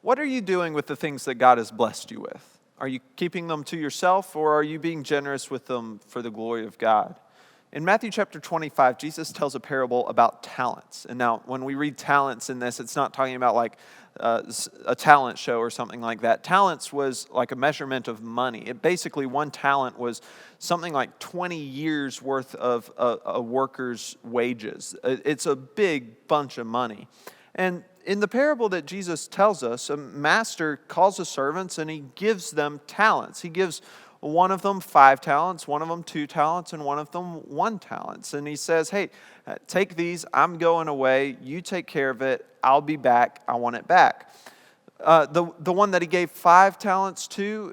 What are you doing with the things that God has blessed you with? Are you keeping them to yourself, or are you being generous with them for the glory of God? In Matthew chapter 25, Jesus tells a parable about talents. And now, when we read talents in this, it's not talking about like a talent show or something like that. Talents was like a measurement of money. Basically, one talent was something like 20 years worth of a worker's wages. It's a big bunch of money. And in the parable that Jesus tells us, a master calls his servants and he gives them talents. He gives one of them 5 talents, one of them 2 talents, and one of them 1 talent. And he says, hey, take these, I'm going away, you take care of it, I'll be back, I want it back. The one that he gave 5 talents to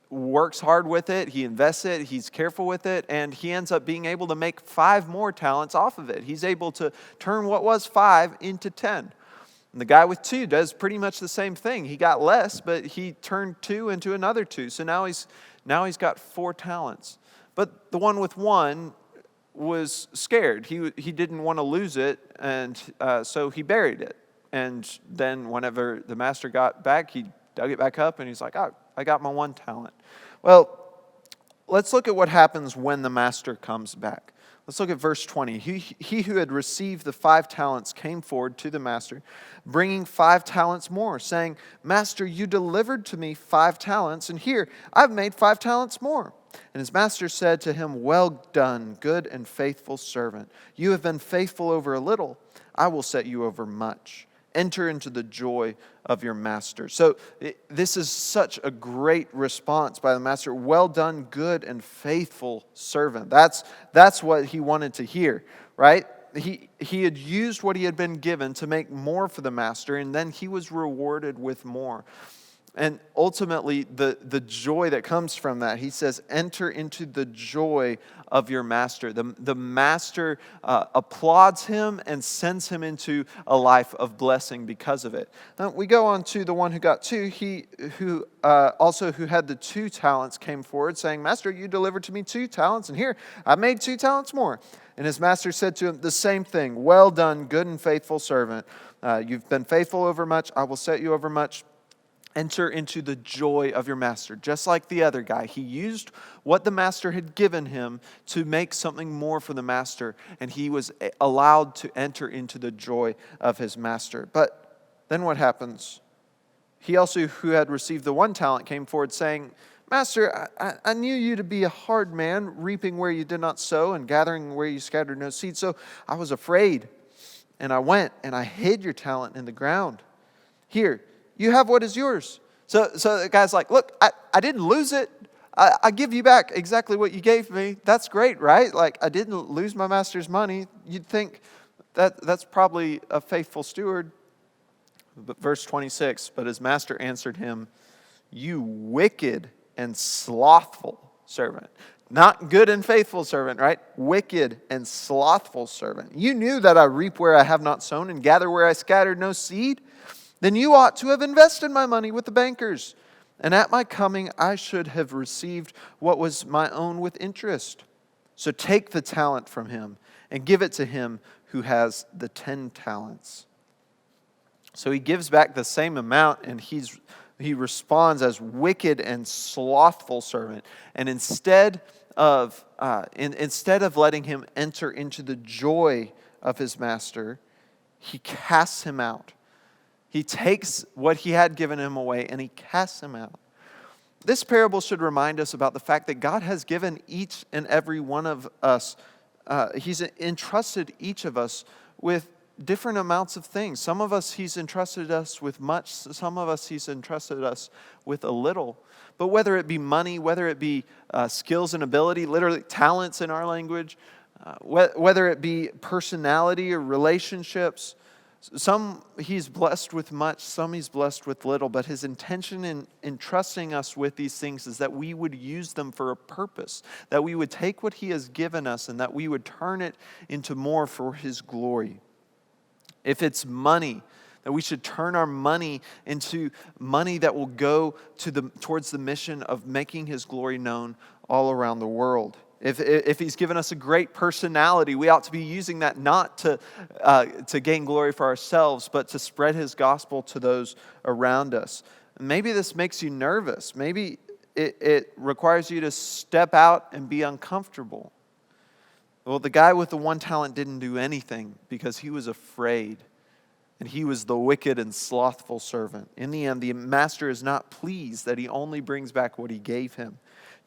works hard with it, he invests it, he's careful with it, and he ends up being able to make 5 more talents off of it. He's able to turn what was 5 into 10. And the guy with 2 does pretty much the same thing. He got less, but he turned 2 into another 2. So now he's got 4 talents. But the one with 1 was scared. He didn't want to lose it, and so he buried it. And then whenever the master got back, he dug it back up, and he's like, oh, I got my 1 talent. Well, let's look at what happens when the master comes back. Let's look at verse 20. He who had received the 5 talents came forward to the master, bringing 5 talents more, saying, Master, you delivered to me 5 talents, and here, I've made 5 talents more. And his master said to him, Well done, good and faithful servant. You have been faithful over a little. I will set you over much. Enter into the joy of your master. So this is such a great response by the master. Well done, good and faithful servant. That's what he wanted to hear, right? He had used what he had been given to make more for the master, and then he was rewarded with more. And ultimately, the joy that comes from that, he says, enter into the joy of your master. The master applauds him and sends him into a life of blessing because of it. Now, we go on to the one who got 2. He who had the 2 talents came forward, saying, Master, you delivered to me 2 talents, and here, I made 2 talents more. And his master said to him the same thing, Well done, good and faithful servant. You've been faithful over much, I will set you over much. Enter into the joy of your master. Just like the other guy, he used what the master had given him to make something more for the master, and he was allowed to enter into the joy of his master. But then what happens? He also, who had received the 1 talent, came forward saying, Master, I knew you to be a hard man, reaping where you did not sow and gathering where you scattered no seed. So I was afraid, and I went and I hid your talent in the ground. Here, you have what is yours. So the guy's like, look, I didn't lose it. I give you back exactly what you gave me. That's great, right? Like, I didn't lose my master's money. You'd think that's probably a faithful steward. But verse 26, but his master answered him, You wicked and slothful servant. Not good and faithful servant, right? Wicked and slothful servant. You knew that I reap where I have not sown and gather where I scattered no seed. Then you ought to have invested my money with the bankers, and at my coming I should have received what was my own with interest. So take the talent from him and give it to him who has the 10 talents. So he gives back the same amount, and he responds as wicked and slothful servant. And instead of letting him enter into the joy of his master, he casts him out. He takes what he had given him away and he casts him out. This parable should remind us about the fact that God has given each and every one of us, He's entrusted each of us with different amounts of things. Some of us He's entrusted us with much. Some of us He's entrusted us with a little. But whether it be money, whether it be skills and ability, literally talents in our language, whether it be personality or relationships, some He's blessed with much, some He's blessed with little, but His intention in entrusting us with these things is that we would use them for a purpose, that we would take what He has given us and that we would turn it into more for His glory. If it's money, that we should turn our money into money that will go towards the mission of making His glory known all around the world. If he's given us a great personality, we ought to be using that not to gain glory for ourselves, but to spread his gospel to those around us. Maybe this makes you nervous. Maybe it requires you to step out and be uncomfortable. Well, the guy with the one talent didn't do anything because he was afraid. And he was the wicked and slothful servant. In the end, the master is not pleased that he only brings back what he gave him.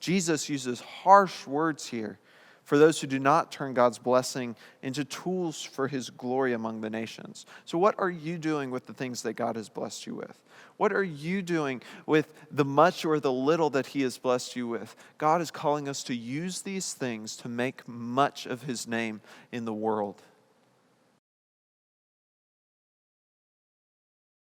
Jesus uses harsh words here for those who do not turn God's blessing into tools for his glory among the nations. So what are you doing with the things that God has blessed you with? What are you doing with the much or the little that he has blessed you with? God is calling us to use these things to make much of his name in the world.